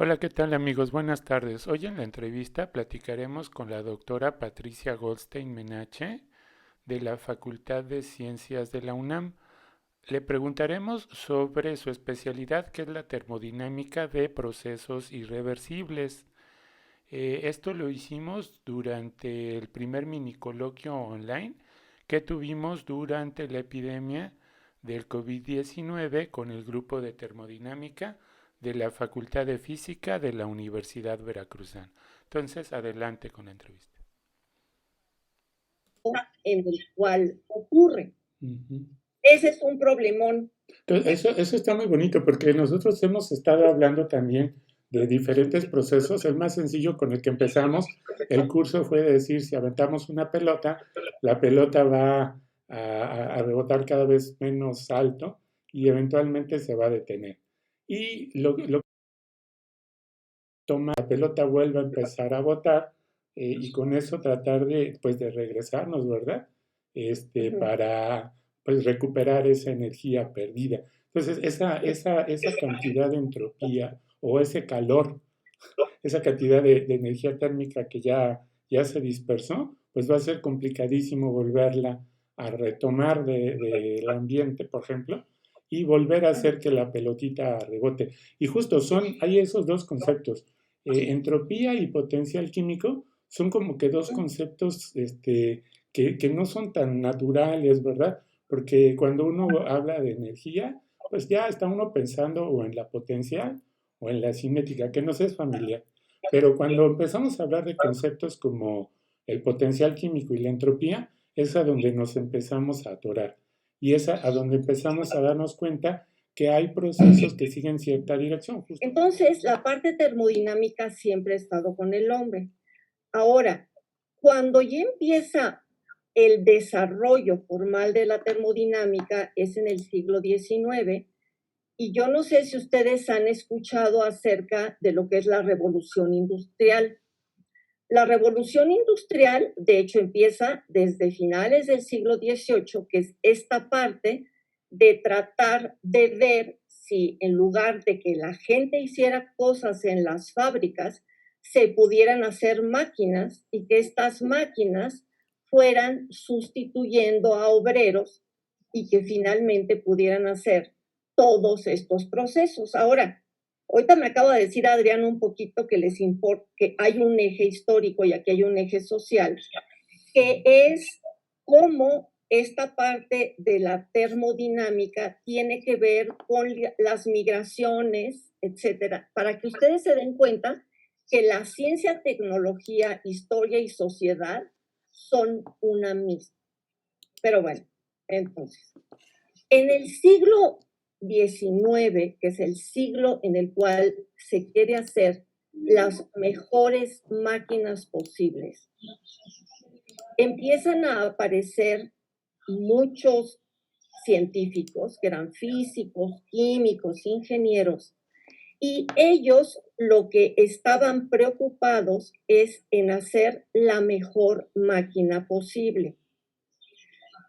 Hola, ¿qué tal amigos? Buenas tardes. Hoy en la entrevista platicaremos con la doctora Patricia Goldstein Menache de la Facultad de Ciencias de la UNAM. Le preguntaremos sobre su especialidad, que es la termodinámica de procesos irreversibles. Esto lo hicimos durante el primer mini coloquio online que tuvimos durante la epidemia del COVID-19 con el grupo de termodinámica de la Facultad de Física de la Universidad Veracruzana. Entonces, adelante con la entrevista. En el cual ocurre. Ujú. Ese es un problemón. Entonces, eso está muy bonito porque nosotros hemos estado hablando también de diferentes procesos. El más sencillo con el que empezamos el curso fue decir, si aventamos una pelota, la pelota va a rebotar cada vez menos alto y eventualmente se va a detener. Y lo toma, la pelota vuelve a empezar a botar y con eso tratar de, pues, de regresarnos, ¿verdad? Para pues, recuperar esa energía perdida. Entonces, esa cantidad de entropía o ese calor, esa cantidad de energía térmica que ya se dispersó, pues va a ser complicadísimo volverla a retomar del ambiente, por ejemplo, y volver a hacer que la pelotita rebote. Y justo hay esos dos conceptos, entropía y potencial químico, son como que dos conceptos que no son tan naturales, ¿verdad? Porque cuando uno habla de energía, pues ya está uno pensando o en la potencial o en la cinética, que nos es familiar. Pero cuando empezamos a hablar de conceptos como el potencial químico y la entropía, es a donde nos empezamos a atorar. Y es a donde empezamos a darnos cuenta que hay procesos que siguen cierta dirección, justo. Entonces, la parte termodinámica siempre ha estado con el hombre. Ahora, cuando ya empieza el desarrollo formal de la termodinámica es en el siglo XIX, y yo no sé si ustedes han escuchado acerca de lo que es la revolución industrial. La revolución industrial, de hecho, empieza desde finales del siglo XVIII, que es esta parte de tratar de ver si en lugar de que la gente hiciera cosas en las fábricas, se pudieran hacer máquinas y que estas máquinas fueran sustituyendo a obreros y que finalmente pudieran hacer todos estos procesos. Ahora, ahorita me acaba de decir Adrián un poquito que les importa, que hay un eje histórico y aquí hay un eje social, que es cómo esta parte de la termodinámica tiene que ver con las migraciones, etcétera, para que ustedes se den cuenta que la ciencia, tecnología, historia y sociedad son una misma. Pero bueno, entonces, en el siglo XIX, que es el siglo en el cual se quiere hacer las mejores máquinas posibles, empiezan a aparecer muchos científicos que eran físicos, químicos, ingenieros, y ellos lo que estaban preocupados es en hacer la mejor máquina posible.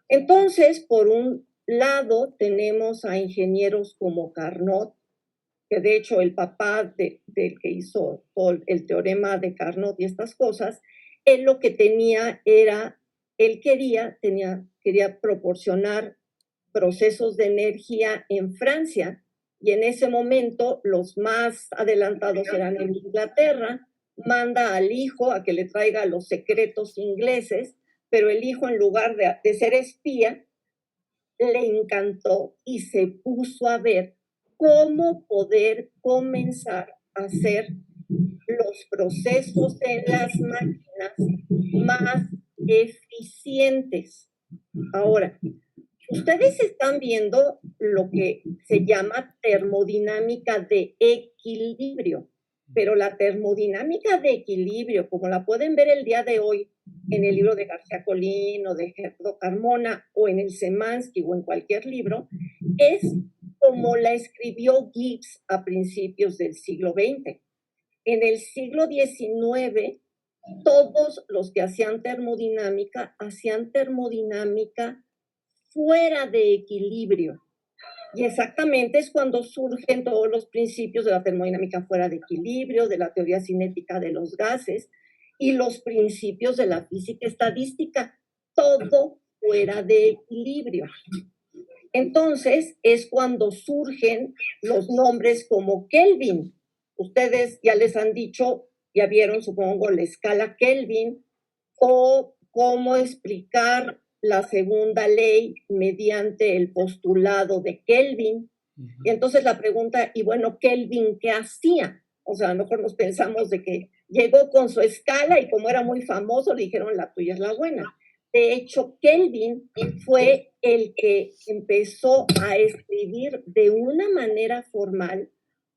Entonces, por un lado, tenemos a ingenieros como Carnot, que de hecho el papá del que hizo el teorema de Carnot y estas cosas, él lo que tenía era, él quería proporcionar procesos de energía en Francia, y en ese momento los más adelantados eran en Inglaterra, manda al hijo a que le traiga los secretos ingleses, pero el hijo en lugar de ser espía, le encantó y se puso a ver cómo poder comenzar a hacer los procesos en las máquinas más eficientes. Ahora, ustedes están viendo lo que se llama termodinámica de equilibrio, pero la termodinámica de equilibrio, como la pueden ver el día de hoy en el libro de García Colín o de Gerardo Carmona o en el Semansky o en cualquier libro, es como la escribió Gibbs a principios del siglo XX. En el siglo XIX, todos los que hacían termodinámica fuera de equilibrio. Y exactamente es cuando surgen todos los principios de la termodinámica fuera de equilibrio, de la teoría cinética de los gases y los principios de la física estadística, todo fuera de equilibrio. Entonces es cuando surgen los nombres como Kelvin. Ustedes ya les han dicho, ya vieron, supongo, la escala Kelvin o cómo explicar la segunda ley mediante el postulado de Kelvin. Y entonces la pregunta, y bueno, Kelvin, ¿qué hacía? O sea, a lo mejor nos pensamos de que llegó con su escala y como era muy famoso, le dijeron, la tuya es la buena. De hecho, Kelvin fue el que empezó a escribir de una manera formal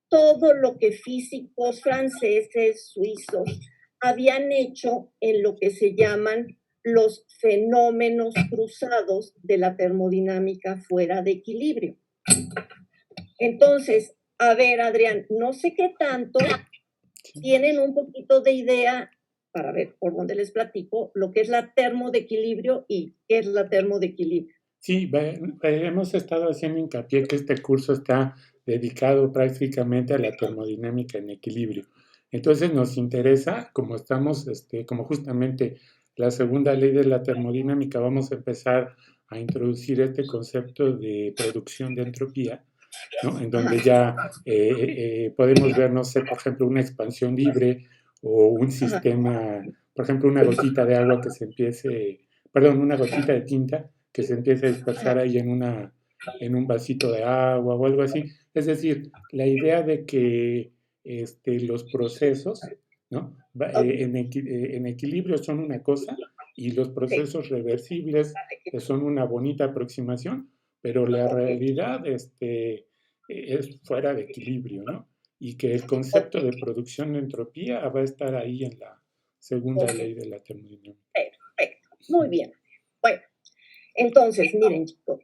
todo lo que físicos franceses, suizos, habían hecho en lo que se llaman los fenómenos cruzados de la termodinámica fuera de equilibrio. Entonces, a ver, Adrián, no sé qué tanto tienen un poquito de idea, para ver por dónde les platico, lo que es la termodequilibrio y qué es la termodequilibrio. Sí, hemos estado haciendo hincapié que este curso está dedicado prácticamente a la termodinámica en equilibrio. Entonces nos interesa, como estamos, como justamente la segunda ley de la termodinámica, vamos a empezar a introducir este concepto de producción de entropía, ¿no? En donde ya podemos ver, no sé, por ejemplo, una expansión libre o un sistema, por ejemplo, una gotita de agua que se empiece, perdón, una gotita de tinta que se empiece a dispersar ahí en un vasito de agua o algo así. Es decir, la idea de que los procesos, ¿no? En equilibrio son una cosa y los procesos reversibles son una bonita aproximación, pero la realidad es fuera de equilibrio, ¿no? Y que el concepto de producción de entropía va a estar ahí en la segunda ley de la termodinámica. Perfecto, muy bien. Bueno, entonces, miren chicos,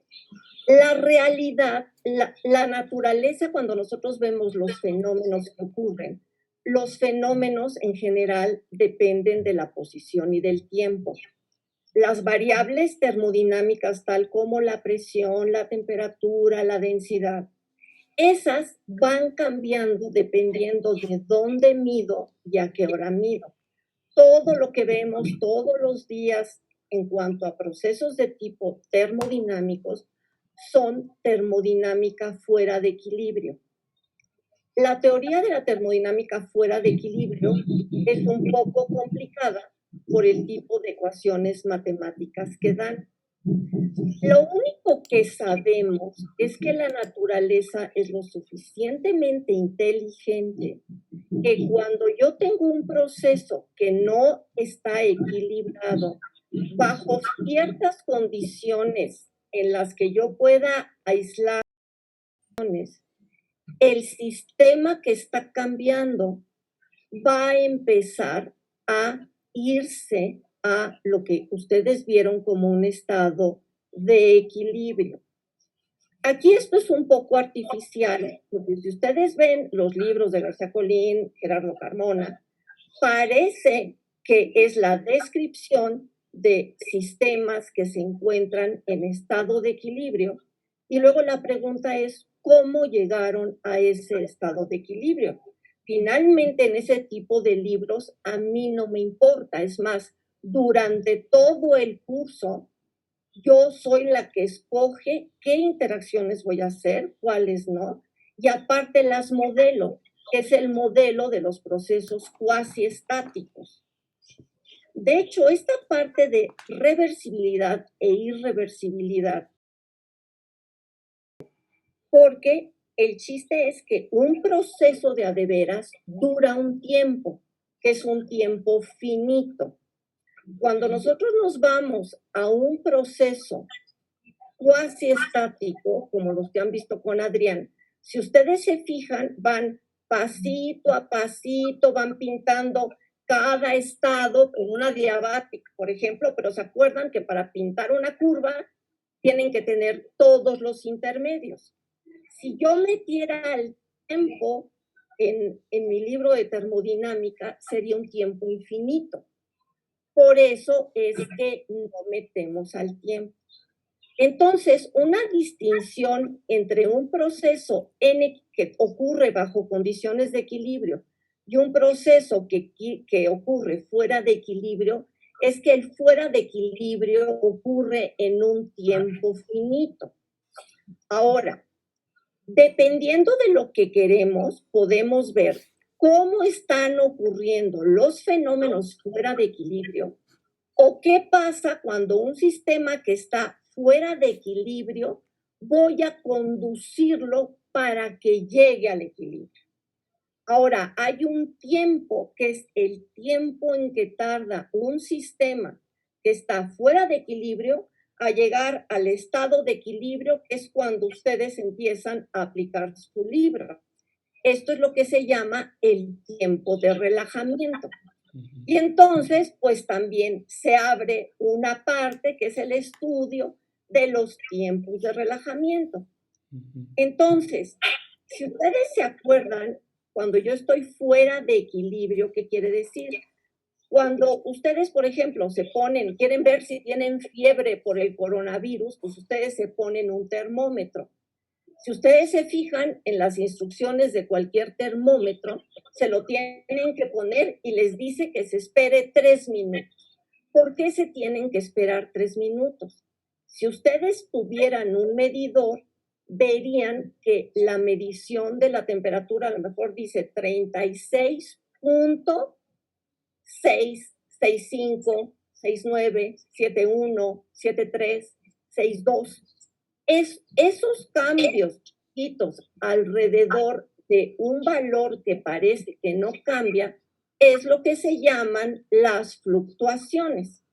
la realidad, la naturaleza, cuando nosotros vemos los fenómenos que ocurren, los fenómenos en general dependen de la posición y del tiempo. Las variables termodinámicas, tal como la presión, la temperatura, la densidad, esas van cambiando dependiendo de dónde mido y a qué hora mido. Todo lo que vemos todos los días en cuanto a procesos de tipo termodinámicos son termodinámica fuera de equilibrio. La teoría de la termodinámica fuera de equilibrio es un poco complicada por el tipo de ecuaciones matemáticas que dan. Lo único que sabemos es que la naturaleza es lo suficientemente inteligente que cuando yo tengo un proceso que no está equilibrado, bajo ciertas condiciones en las que yo pueda aislar, el sistema que está cambiando va a empezar a irse a lo que ustedes vieron como un estado de equilibrio. Aquí esto es un poco artificial, porque si ustedes ven los libros de García Colín, Gerardo Carmona, parece que es la descripción de sistemas que se encuentran en estado de equilibrio. Y luego la pregunta es, ¿cómo llegaron a ese estado de equilibrio? Finalmente, en ese tipo de libros, a mí no me importa. Es más, durante todo el curso, yo soy la que escoge qué interacciones voy a hacer, cuáles no, y aparte las modelo, que es el modelo de los procesos cuasi estáticos. De hecho, esta parte de reversibilidad e irreversibilidad, porque el chiste es que un proceso de a de veras dura un tiempo, que es un tiempo finito. Cuando nosotros nos vamos a un proceso cuasi estático, como los que han visto con Adrián, si ustedes se fijan, van pasito a pasito, van pintando cada estado con una diabática, por ejemplo, pero se acuerdan que para pintar una curva tienen que tener todos los intermedios. Si yo metiera el tiempo en mi libro de termodinámica, sería un tiempo infinito. Por eso es que no metemos al tiempo. Entonces, una distinción entre un proceso que ocurre bajo condiciones de equilibrio y un proceso que ocurre fuera de equilibrio es que el fuera de equilibrio ocurre en un tiempo finito. Ahora, dependiendo de lo que queremos, podemos ver cómo están ocurriendo los fenómenos fuera de equilibrio o qué pasa cuando un sistema que está fuera de equilibrio voy a conducirlo para que llegue al equilibrio. Ahora, hay un tiempo que es el tiempo en que tarda un sistema que está fuera de equilibrio a llegar al estado de equilibrio, que es cuando ustedes empiezan a aplicar su libro. Esto es lo que se llama el tiempo de relajamiento. Y entonces, pues también se abre una parte que es el estudio de los tiempos de relajamiento. Entonces, si ustedes se acuerdan, cuando yo estoy fuera de equilibrio, ¿qué quiere decir? Cuando ustedes, por ejemplo, quieren ver si tienen fiebre por el coronavirus, pues ustedes se ponen un termómetro. Si ustedes se fijan en las instrucciones de cualquier termómetro, se lo tienen que poner y les dice que se espere 3 minutos. ¿Por qué se tienen que esperar 3 minutos? Si ustedes tuvieran un medidor, verían que la medición de la temperatura a lo mejor dice 36.6, 65, 69, 71, 73, 62. Esos cambios chiquitos alrededor de un valor que parece que no cambia es lo que se llaman las fluctuaciones.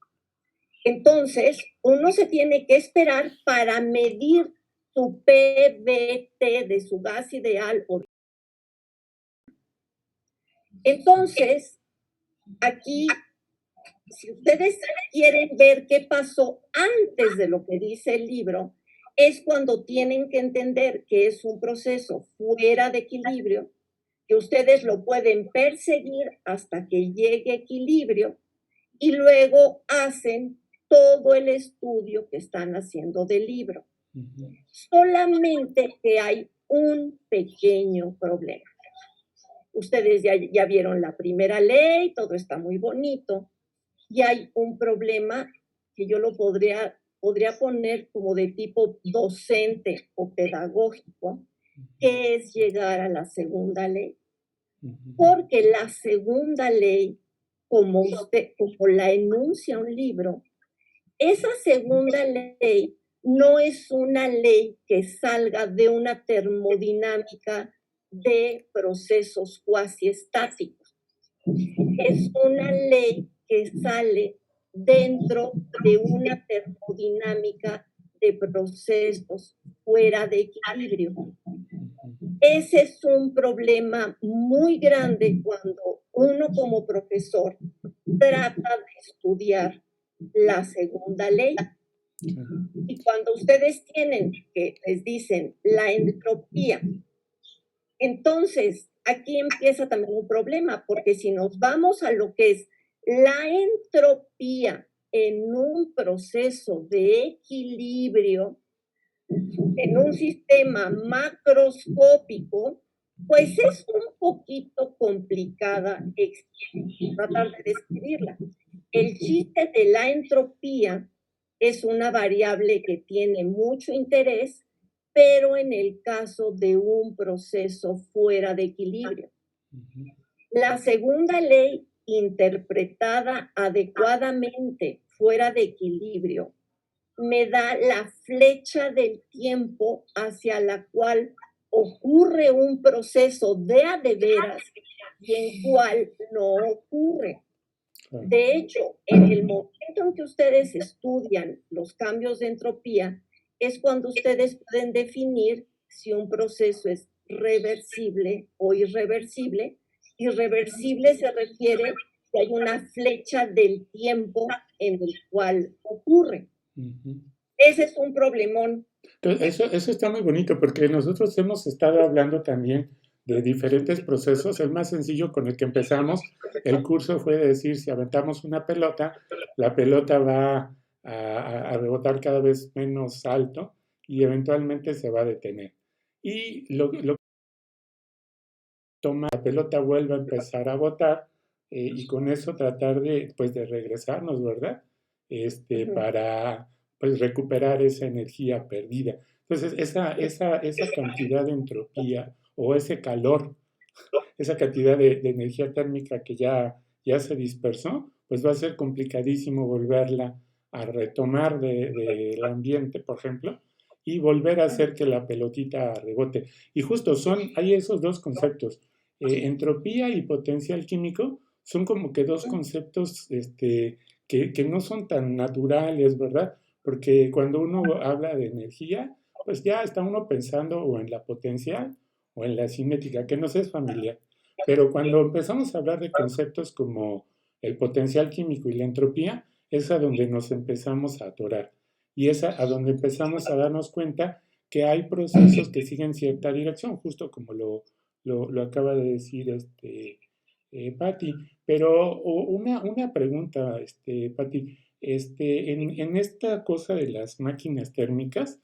Entonces, uno se tiene que esperar para medir su PBT de su gas ideal. Entonces, aquí, si ustedes quieren ver qué pasó antes de lo que dice el libro, es cuando tienen que entender que es un proceso fuera de equilibrio, que ustedes lo pueden perseguir hasta que llegue a equilibrio y luego hacen todo el estudio que están haciendo del libro. Solamente que hay un pequeño problema. Ustedes ya vieron la primera ley, todo está muy bonito, y hay un problema que yo lo podría poner como de tipo docente o pedagógico, que es llegar a la segunda ley. Porque la segunda ley, como la enuncia un libro, esa segunda ley no es una ley que salga de una termodinámica de procesos cuasi estáticos. Es una ley que sale dentro de una termodinámica de procesos fuera de equilibrio. Ese es un problema muy grande cuando uno como profesor trata de estudiar la segunda ley. Y cuando ustedes tienen que les dicen la entropía, entonces aquí empieza también un problema, porque si nos vamos a lo que es la entropía en un proceso de equilibrio, en un sistema macroscópico, pues es un poquito complicada tratar de describirla. El chiste de la entropía es una variable que tiene mucho interés, pero en el caso de un proceso fuera de equilibrio. La segunda ley, interpretada adecuadamente fuera de equilibrio, me da la flecha del tiempo hacia la cual ocurre un proceso de a de veras y en cual no ocurre. De hecho, en el momento en que ustedes estudian los cambios de entropía, es cuando ustedes pueden definir si un proceso es reversible o irreversible. Irreversible se refiere que hay una flecha del tiempo en el cual ocurre. Ese es un problemón. Eso está muy bonito porque nosotros hemos estado hablando también de diferentes procesos. El más sencillo con el que empezamos el curso fue decir, si aventamos una pelota, la pelota va a rebotar cada vez menos alto y eventualmente se va a detener. Y lo toma, la pelota vuelve a empezar a botar y con eso tratar de, pues, de regresarnos, ¿verdad? Para, pues, recuperar esa energía perdida. Entonces, esa cantidad de entropía o ese calor, esa cantidad de energía térmica que ya se dispersó, pues va a ser complicadísimo volverla a retomar del ambiente, por ejemplo, y volver a hacer que la pelotita rebote. Y justo hay esos dos conceptos, entropía y potencial químico, son como que dos conceptos que no son tan naturales, ¿verdad? Porque cuando uno habla de energía, pues ya está uno pensando o en la potencial o en la cinética, que nos es familiar. Pero cuando empezamos a hablar de conceptos como el potencial químico y la entropía, es a donde nos empezamos a atorar. Y es a donde empezamos a darnos cuenta que hay procesos que siguen cierta dirección, justo como lo acaba de decir Patti. Pero una pregunta, Patti, en esta cosa de las máquinas térmicas,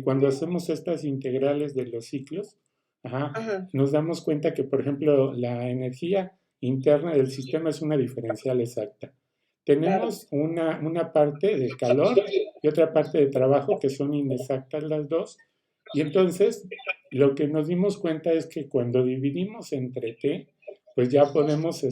cuando hacemos estas integrales de los ciclos, ajá, Ajá. nos damos cuenta que, por ejemplo, la energía interna del sistema es una diferencial exacta. Claro. Tenemos una parte de calor y otra parte de trabajo que son inexactas las dos. Y entonces, lo que nos dimos cuenta es que cuando dividimos entre T, pues ya podemos,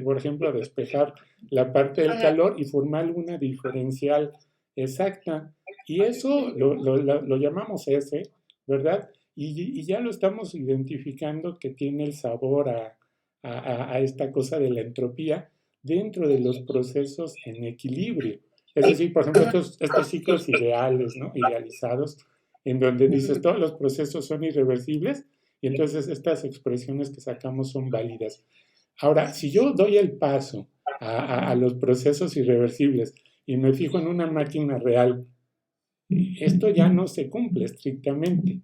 por ejemplo, despejar la parte del Ajá. calor y formar una diferencial exacta. Y eso lo llamamos S, ¿verdad? Y ya lo estamos identificando que tiene el sabor a esta cosa de la entropía dentro de los procesos en equilibrio. Es decir, por ejemplo, estos ciclos ideales, ¿no? Idealizados, en donde dices todos los procesos son irreversibles y entonces estas expresiones que sacamos son válidas. Ahora, si yo doy el paso a los procesos irreversibles y me fijo en una máquina real, esto ya no se cumple estrictamente.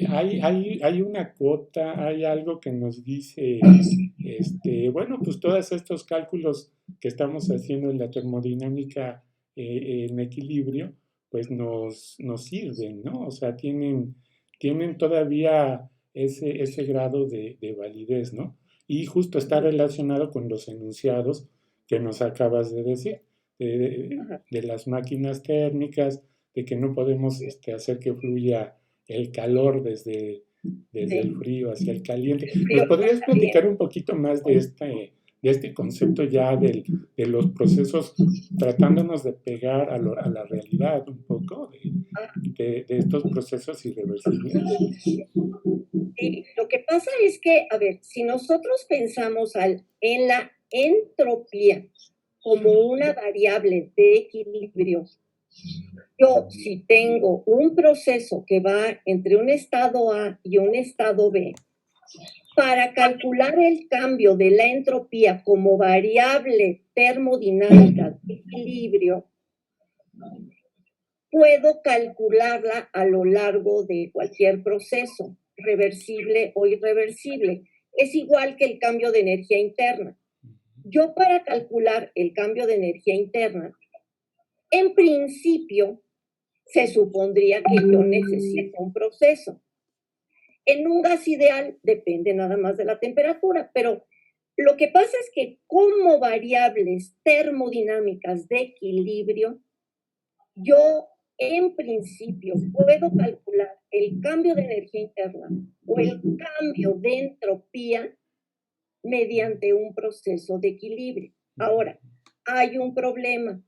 Hay una cota, hay algo que nos dice, bueno, pues todos estos cálculos que estamos haciendo en la termodinámica en equilibrio, pues nos sirven, ¿no? O sea, tienen todavía ese grado de validez, ¿no? Y justo está relacionado con los enunciados que nos acabas de decir, de las máquinas térmicas, de que no podemos hacer que fluya el calor desde el Sí. frío hacia el caliente. ¿Nos Frío podrías caliente. platicar un poquito más de este concepto ya de los procesos, tratándonos de pegar a la realidad un poco de estos procesos irreversibles? Sí, lo que pasa es que, a ver, si nosotros pensamos en la entropía como una variable de equilibrio, yo si tengo un proceso que va entre un estado A y un estado B, para calcular el cambio de la entropía como variable termodinámica de equilibrio, puedo calcularla a lo largo de cualquier proceso, reversible o irreversible. Es igual que el cambio de energía interna. Yo para calcular el cambio de energía interna, en principio, se supondría que yo necesito un proceso. En un gas ideal depende nada más de la temperatura, pero lo que pasa es que como variables termodinámicas de equilibrio, yo en principio puedo calcular el cambio de energía interna o el cambio de entropía mediante un proceso de equilibrio. Ahora, hay un problema.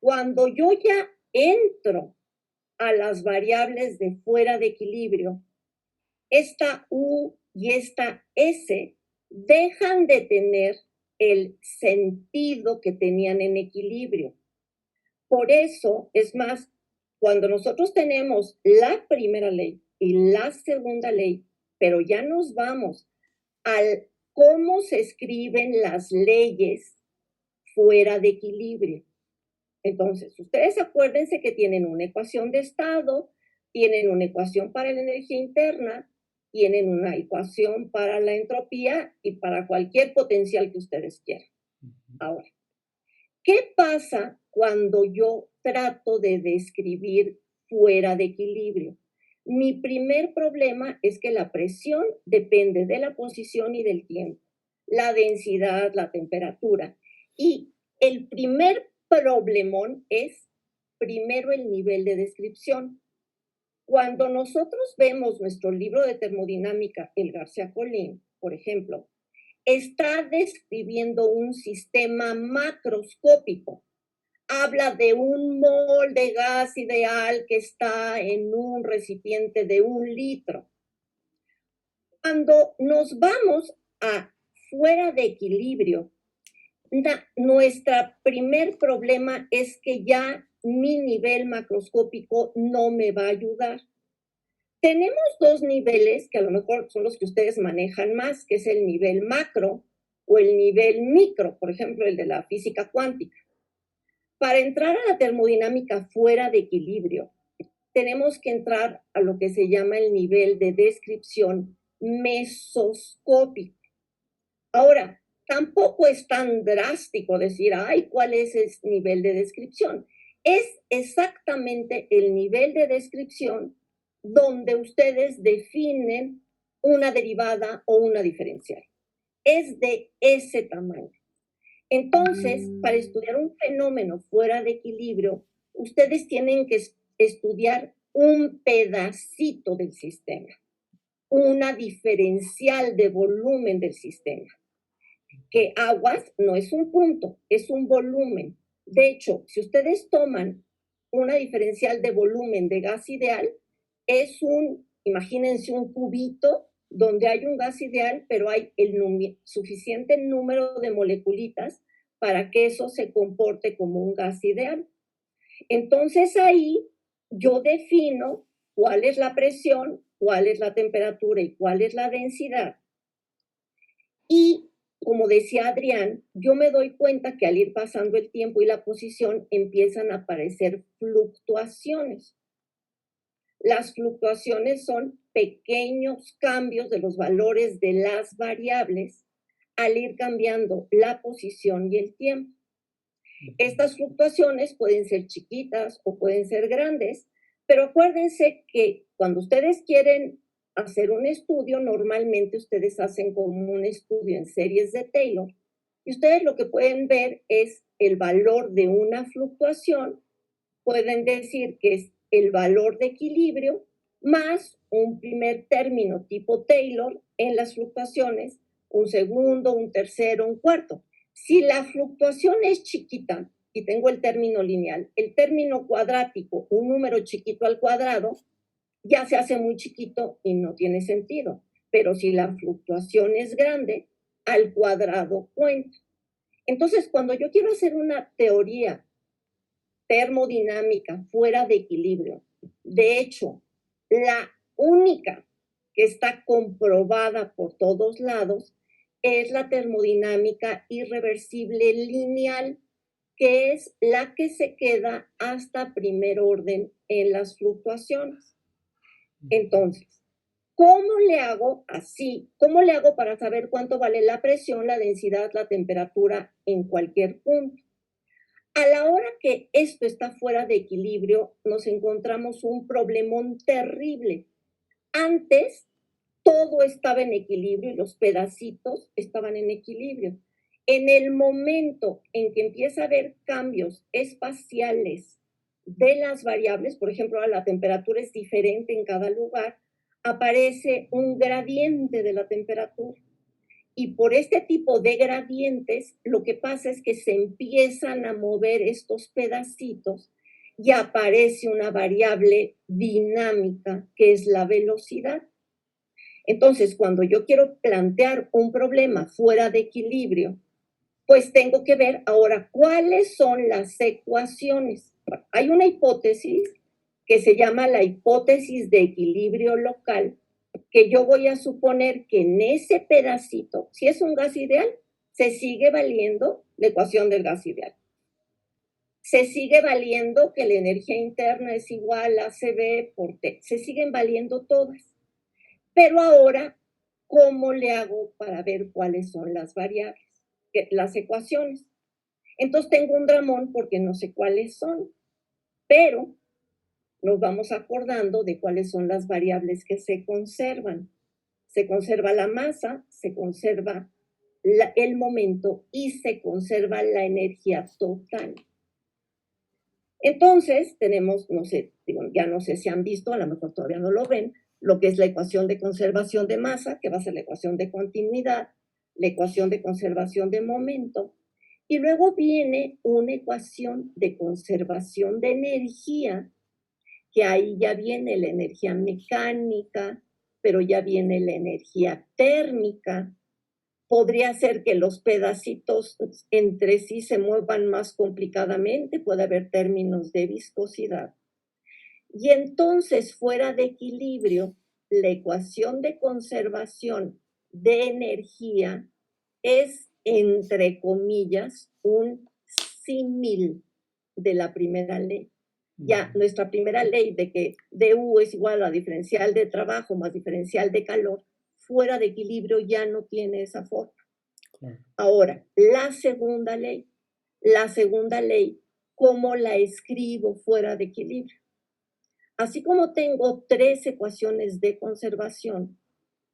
Cuando yo ya entro a las variables de fuera de equilibrio, esta U y esta S dejan de tener el sentido que tenían en equilibrio. Por eso, es más, cuando nosotros tenemos la primera ley y la segunda ley, pero ya nos vamos al cómo se escriben las leyes fuera de equilibrio. Entonces, ustedes acuérdense que tienen una ecuación de estado, tienen una ecuación para la energía interna, tienen una ecuación para la entropía y para cualquier potencial que ustedes quieran. Ahora, ¿qué pasa cuando yo trato de describir fuera de equilibrio. Mi primer problema es que la presión depende de la posición y del tiempo, la densidad, la temperatura. Y el primer problemón es primero el nivel de descripción. Cuando nosotros vemos nuestro libro de termodinámica, el García Colín, por ejemplo, está describiendo un sistema macroscópico. Habla de un mol de gas ideal que está en un recipiente de 1 litro. Cuando nos vamos a fuera de equilibrio, nuestro primer problema es que ya mi nivel macroscópico no me va a ayudar. Tenemos 2 niveles que a lo mejor son los que ustedes manejan más, que es el nivel macro o el nivel micro, por ejemplo, el de la física cuántica. Para entrar a la termodinámica fuera de equilibrio, tenemos que entrar a lo que se llama el nivel de descripción mesoscópico. Ahora, tampoco es tan drástico decir, ay, ¿cuál es ese nivel de descripción? Es exactamente el nivel de descripción donde ustedes definen una derivada o una diferencial. Es de ese tamaño. Entonces, para estudiar un fenómeno fuera de equilibrio, ustedes tienen que estudiar un pedacito del sistema, una diferencial de volumen del sistema. Que aguas no es un punto, es un volumen. De hecho, si ustedes toman una diferencial de volumen de gas ideal, imagínense un cubito donde hay un gas ideal, pero hay el suficiente número de moleculitas para que eso se comporte como un gas ideal. Entonces ahí yo defino cuál es la presión, cuál es la temperatura y cuál es la densidad. Y como decía Adrián, yo me doy cuenta que al ir pasando el tiempo y la posición empiezan a aparecer fluctuaciones. Las fluctuaciones son pequeños cambios de los valores de las variables al ir cambiando la posición y el tiempo. Estas fluctuaciones pueden ser chiquitas o pueden ser grandes, pero acuérdense que cuando ustedes quieren hacer un estudio, normalmente ustedes hacen como un estudio en series de Taylor y ustedes lo que pueden ver es el valor de una fluctuación, pueden decir que es el valor de equilibrio más un primer término tipo Taylor en las fluctuaciones, un segundo, un tercero, un cuarto. Si la fluctuación es chiquita y tengo el término lineal, el término cuadrático, un número chiquito al cuadrado, ya se hace muy chiquito y no tiene sentido. Pero si la fluctuación es grande, al cuadrado cuenta. Entonces, cuando yo quiero hacer una teoría termodinámica fuera de equilibrio, de hecho, la única que está comprobada por todos lados es la termodinámica irreversible lineal, que es la que se queda hasta primer orden en las fluctuaciones. Entonces, ¿cómo le hago así? ¿Cómo le hago para saber cuánto vale la presión, la densidad, la temperatura en cualquier punto? A la hora que esto está fuera de equilibrio, nos encontramos un problemón terrible. Antes, todo estaba en equilibrio y los pedacitos estaban en equilibrio. En el momento en que empieza a haber cambios espaciales de las variables, por ejemplo, la temperatura es diferente en cada lugar, aparece un gradiente de la temperatura. Y por este tipo de gradientes, lo que pasa es que se empiezan a mover estos pedacitos y aparece una variable dinámica que es la velocidad. Entonces, cuando yo quiero plantear un problema fuera de equilibrio, pues tengo que ver ahora cuáles son las ecuaciones. Hay una hipótesis que se llama la hipótesis de equilibrio local, que yo voy a suponer que en ese pedacito, si es un gas ideal, se sigue valiendo la ecuación del gas ideal. Se sigue valiendo que la energía interna es igual a CV por T. Se siguen valiendo todas. Pero ahora, ¿cómo le hago para ver cuáles son las variables? Las ecuaciones. Entonces tengo un dramón porque no sé cuáles son. pero nos vamos acordando de cuáles son las variables que se conservan. Se conserva la masa, se conserva el momento y se conserva la energía total. Entonces, tenemos, no sé, ya no sé si han visto, a lo mejor todavía no lo ven, lo que es la ecuación de conservación de masa, que va a ser la ecuación de continuidad, la ecuación de conservación de momento, y luego viene una ecuación de conservación de energía, que ahí ya viene la energía mecánica, pero ya viene la energía térmica. Podría ser que los pedacitos entre sí se muevan más complicadamente, puede haber términos de viscosidad. Y entonces, fuera de equilibrio, la ecuación de conservación de energía es, entre comillas, un símil de la primera ley. Ya nuestra primera ley de que dU es igual a diferencial de trabajo más diferencial de calor, fuera de equilibrio ya no tiene esa forma. Ahora, la segunda ley, ¿cómo la escribo fuera de equilibrio? Así como tengo 3 ecuaciones de conservación,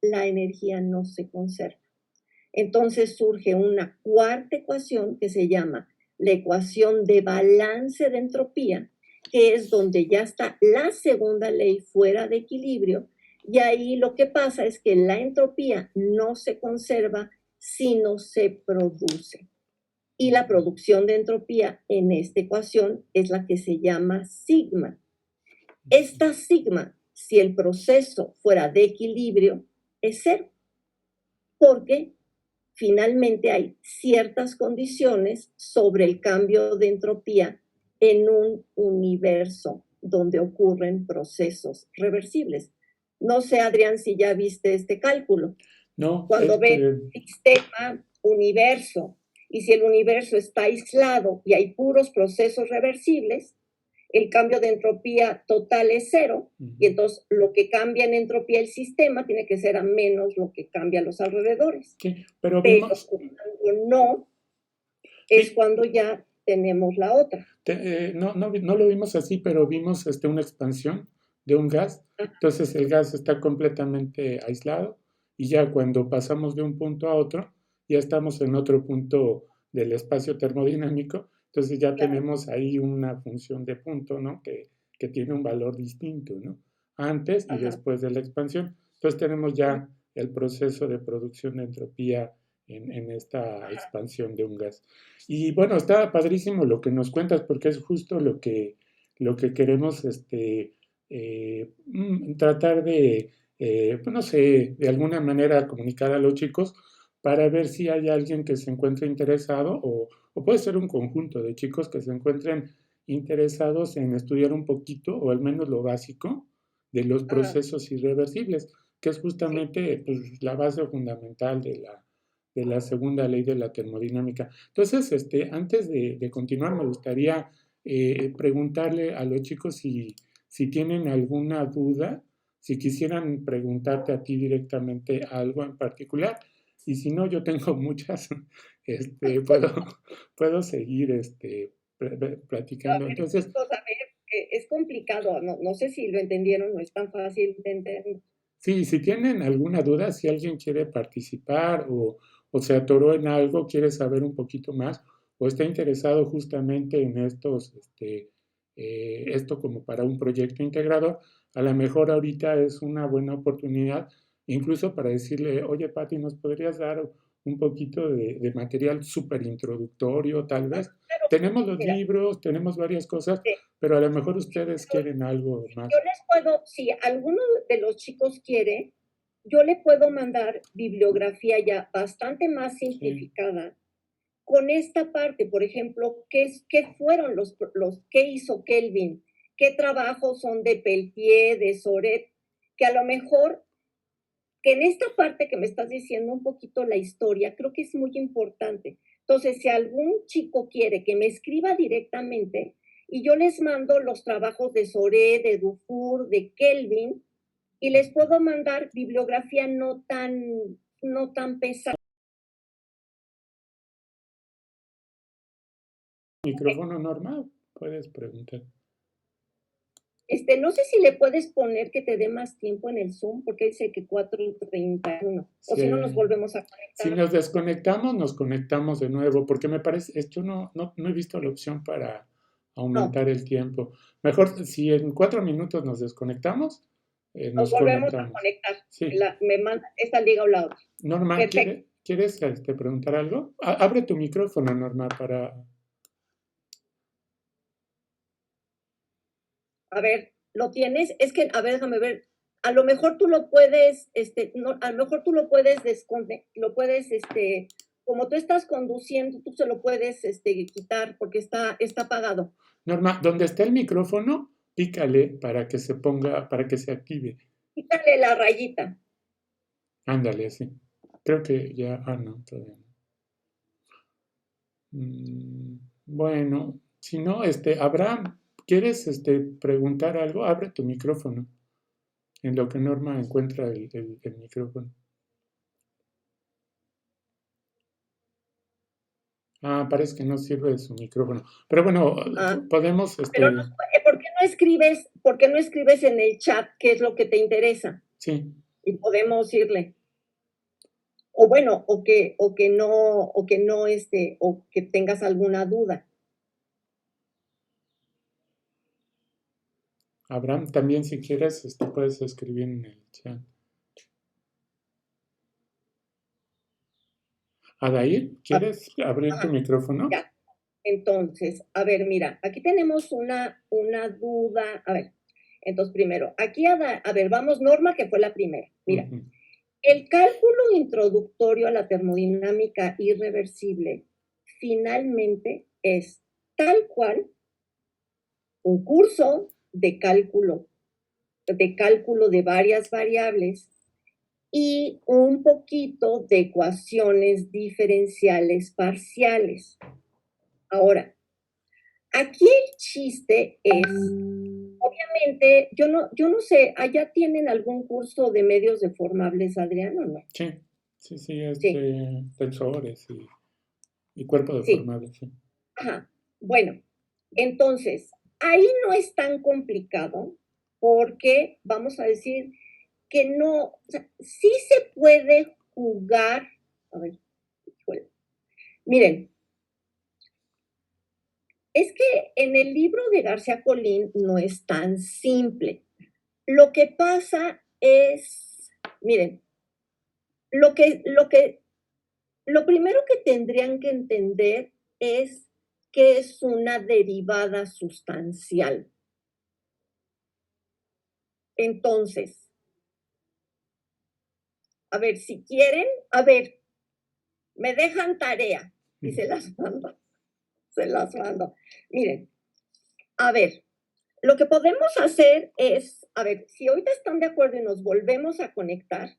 la energía no se conserva. Entonces surge una cuarta ecuación que se llama la ecuación de balance de entropía, que es donde ya está la segunda ley fuera de equilibrio, y ahí lo que pasa es que la entropía no se conserva, sino se produce. Y la producción de entropía en esta ecuación es la que se llama sigma. Esta sigma, si el proceso fuera de equilibrio, es cero, porque finalmente hay ciertas condiciones sobre el cambio de entropía en un universo donde ocurren procesos reversibles. No sé, Adrián, si ya viste este cálculo. No, Cuando ves sistema, universo, y si el universo está aislado y hay puros procesos reversibles, el cambio de entropía total es cero, y entonces lo que cambia en entropía el sistema tiene que ser a menos lo que cambia a los alrededores. Sí, pero vimos... cuando no, es cuando ya tenemos la otra. No lo vimos así, pero vimos una expansión de un gas. Entonces el gas está completamente aislado y ya cuando pasamos de un punto a otro, ya estamos en otro punto del espacio termodinámico. Entonces ya tenemos ahí una función de punto, ¿no? Que tiene un valor distinto, ¿no? Antes y después de la expansión. Entonces tenemos ya el proceso de producción de entropía en esta expansión de un gas. Y bueno, está padrísimo lo que nos cuentas porque es justo lo que queremos tratar de, pues no sé, de alguna manera comunicar a los chicos para ver si hay alguien que se encuentre interesado o puede ser un conjunto de chicos que se encuentren interesados en estudiar un poquito o al menos lo básico de los procesos irreversibles, que es justamente pues, la base fundamental de la segunda ley de la termodinámica. Entonces, antes de continuar, me gustaría preguntarle a los chicos si tienen alguna duda, si quisieran preguntarte a ti directamente algo en particular, y si no, yo tengo muchas, puedo seguir platicando. Entonces, chicos, a ver, es complicado, no sé si lo entendieron, no es tan fácil de entender. sí, si tienen alguna duda, si alguien quiere participar o se atoró en algo, quiere saber un poquito más o está interesado justamente en esto como para un proyecto integrador, a lo mejor ahorita es una buena oportunidad, incluso para decirle, oye, Pati, ¿nos podrías dar un poquito de material súper introductorio, tal vez? Tenemos los libros, tenemos varias cosas, pero a lo mejor ustedes quieren algo más. Yo les puedo, si alguno de los chicos quiere, yo le puedo mandar bibliografía ya bastante más simplificada con esta parte, por ejemplo, qué fueron qué hizo Kelvin, qué trabajos son de Peltier, de Soret, que a lo mejor, que en esta parte que me estás diciendo un poquito la historia, creo que es muy importante. Entonces, si algún chico quiere que me escriba directamente y yo les mando los trabajos de Soret, de Dufour, de Kelvin, y les puedo mandar bibliografía no tan pesada. Micrófono normal, puedes preguntar. No sé si le puedes poner que te dé más tiempo en el Zoom, porque dice que 4:31. O si no, nos Si, volvemos a si conectar. nos desconectamos, nos conectamos de nuevo, porque me parece, yo no he visto la opción para No, aumentar el tiempo. Mejor, si en 4 minutos nos desconectamos, nos nos volvemos a conectamos. conectar. Sí. Me manda esta liga o la otra. Norma, Perfecto. ¿quieres preguntar algo? Abre tu micrófono, Norma, para... A ver, ¿lo tienes? Es que, a ver, déjame ver. A lo mejor tú lo puedes, no, a lo mejor tú lo puedes lo puedes, como tú estás conduciendo, tú se lo puedes, quitar porque está apagado. Norma, donde está el micrófono, pícale para que se ponga, para que se active. Quítale la rayita. Ándale, sí. Creo que ya, no, todavía no. Bueno, si no, Abraham, ¿quieres preguntar algo? Abre tu micrófono, en lo que Norma encuentra el micrófono. Parece que no sirve su micrófono. Pero bueno, Ah, podemos, pero no, por qué no escribes en el chat qué es lo que te interesa? sí. Y podemos irle. O bueno, o que tengas alguna duda. Abraham, también si quieres, puedes escribir en el chat. Adair, Ah, ¿quieres abrir tu ajá, micrófono? ya. Entonces, a ver, mira, aquí tenemos una duda. A ver, entonces primero, aquí, a ver, vamos, Norma, que fue la primera. Mira, Ujú. el cálculo introductorio a la termodinámica irreversible finalmente es tal cual un curso de cálculo de varias variables y un poquito de ecuaciones diferenciales parciales. Ahora, aquí el chiste es, obviamente, yo no sé, ¿allá tienen algún curso de medios deformables, Adrián, o no? Sí, sí, sí, Sí, tensores y cuerpo sí. deformable, sí. Ajá. Bueno, entonces, ahí no es tan complicado porque vamos a decir que no, o sea, sí se puede jugar. A ver, híjole. Miren, es que en el libro de García Colín no es tan simple. Lo que pasa es, miren, lo que, lo que, lo primero que tendrían que entender es que es una derivada sustancial. Entonces, a ver, si quieren, a ver, me dejan tarea y se las mando, se las mando. Miren, a ver, lo que podemos hacer es, a ver, si ahorita están de acuerdo y nos volvemos a conectar,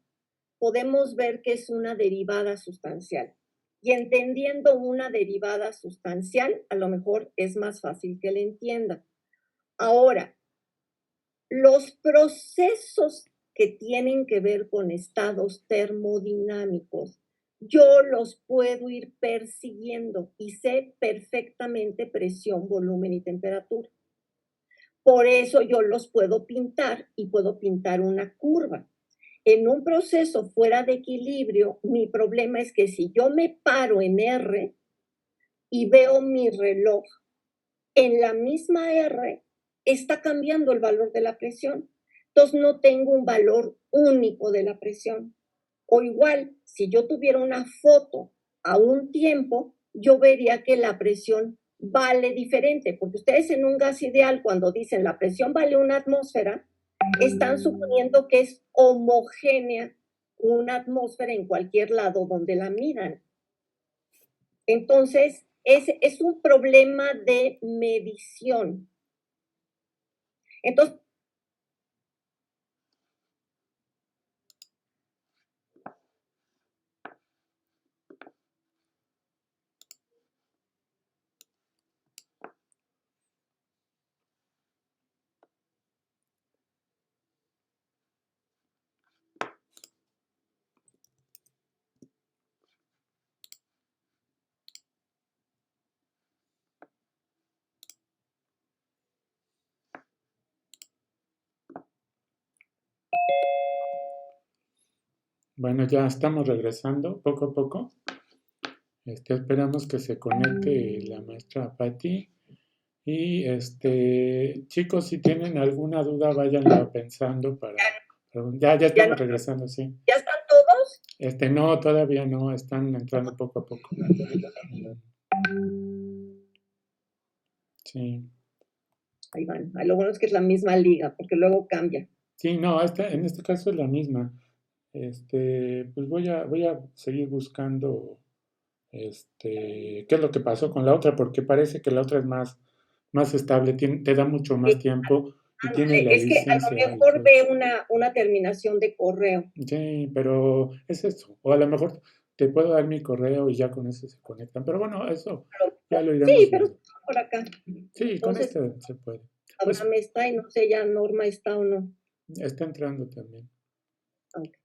podemos ver que es una derivada sustancial. Y entendiendo una derivada sustancial, a lo mejor es más fácil que le entienda. Ahora, los procesos que tienen que ver con estados termodinámicos, yo los puedo ir persiguiendo y sé perfectamente presión, volumen y temperatura. Por eso yo los puedo pintar y puedo pintar una curva. En un proceso fuera de equilibrio, mi problema es que si yo me paro en R y veo mi reloj en la misma R, está cambiando el valor de la presión. Entonces no tengo un valor único de la presión. O igual, si yo tuviera una foto a un tiempo, yo vería que la presión vale diferente, porque ustedes en un gas ideal, cuando dicen la presión vale una atmósfera, están suponiendo que es homogénea una atmósfera en cualquier lado donde la midan. Entonces, es un problema de medición. Entonces, Bueno, ya estamos regresando poco a poco. Esperamos que se conecte la maestra Patti. Y chicos, si tienen alguna duda, váyanla pensando ya ¿Ya, no, estamos regresando, sí. ¿Ya están todos? No, todavía no, están entrando poco a poco. Sí. Ahí van. Lo bueno es que es la misma liga, porque luego cambia. Sí, no, en este caso es la misma. Pues voy a seguir buscando qué es lo que pasó con la otra, porque parece que la otra es más estable, te da mucho más tiempo y tiene la Es que a lo licencia y mejor todo. ve una terminación de correo. Sí, pero es eso. O a lo mejor te puedo dar mi correo y ya con eso se conectan. Pero bueno, eso ya lo iremos Sí, pero viendo. está por acá. Sí, con Entonces, este se puede. Pues Abraham está y no sé ya Norma está o no. está entrando también. Ok.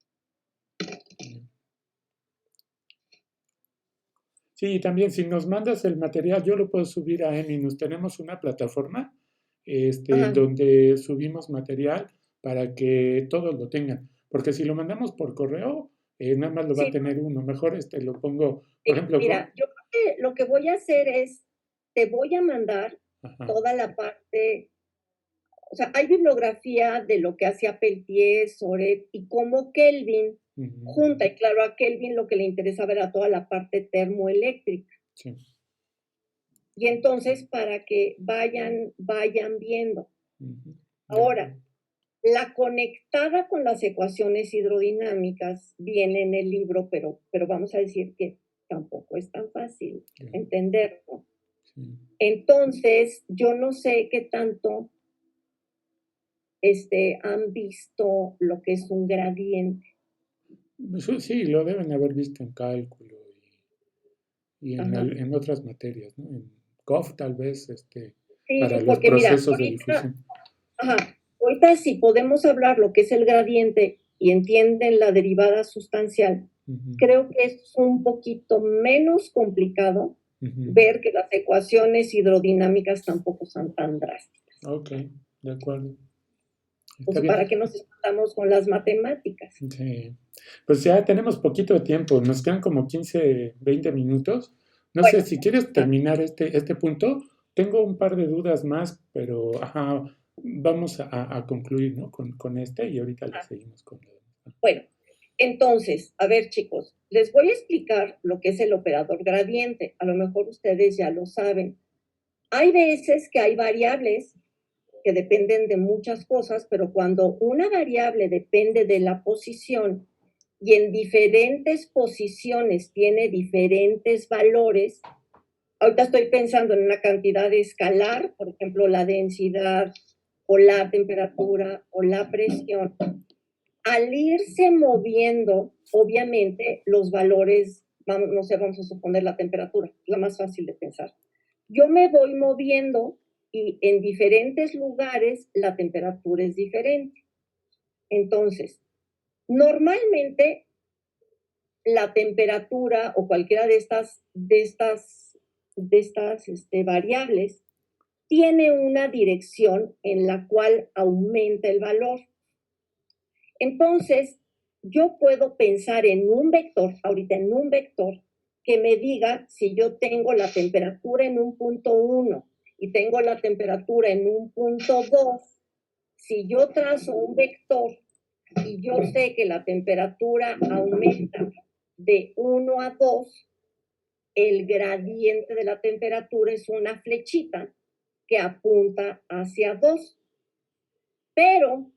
Sí, también si nos mandas el material, yo lo puedo subir a Eminus. Tenemos una plataforma en Ajá. donde subimos material para que todos lo tengan. Porque si lo mandamos por correo, nada más lo va a Sí, tener uno. Mejor lo pongo, por ejemplo, mira, yo creo que lo que voy a hacer es, te voy a mandar ajá, toda la parte, o sea, hay bibliografía de lo que hacía Peltier, Soret y cómo Kelvin ujú, junta, y claro, a Kelvin lo que le interesaba era toda la parte termoeléctrica. sí, Y entonces, para que vayan viendo. ujú, de Ahora, acuerdo, la conectada con las ecuaciones hidrodinámicas viene en el libro, pero vamos a decir que tampoco es tan fácil ya, entenderlo. sí. Entonces, yo no sé qué tanto han visto lo que es un gradiente. Eso sí, lo deben haber visto en cálculo y Ajá. en otras materias, ¿no? En COF tal vez, para Sí, los porque mira, procesos de difusión. ajá, ahorita si podemos hablar lo que es el gradiente y entienden la derivada sustancial, Ujú, creo que es un poquito menos complicado ujú. ver que las ecuaciones hidrodinámicas tampoco son tan drásticas. Ok, de acuerdo. Está Pues, bien. ¿para qué nos espantamos con las matemáticas? Sí. Pues ya tenemos poquito de tiempo, nos quedan como 15, 20 minutos. No sé Bueno, si quieres terminar este punto. Tengo un par de dudas más, pero ajá, vamos a concluir, ¿no? Con este y ahorita le seguimos con lo demás. bueno, entonces, a ver chicos, les voy a explicar lo que es el operador gradiente. A lo mejor ustedes ya lo saben. Hay veces que hay variables que dependen de muchas cosas, pero cuando una variable depende de la posición y en diferentes posiciones tiene diferentes valores, ahorita estoy pensando en una cantidad escalar, por ejemplo, la densidad o la temperatura o la presión, al irse moviendo, obviamente los valores, vamos, no sé, vamos a suponer la temperatura, es la más fácil de pensar. Yo me voy moviendo y en diferentes lugares la temperatura es diferente. Entonces, normalmente la temperatura o cualquiera de estas variables tiene una dirección en la cual aumenta el valor. Entonces, yo puedo pensar en un vector, ahorita en un vector, que me diga si yo tengo la temperatura en un punto 1 y tengo la temperatura en un punto 2, si yo trazo un vector y yo sé que la temperatura aumenta de 1 a 2, el gradiente de la temperatura es una flechita que apunta hacia 2. Pero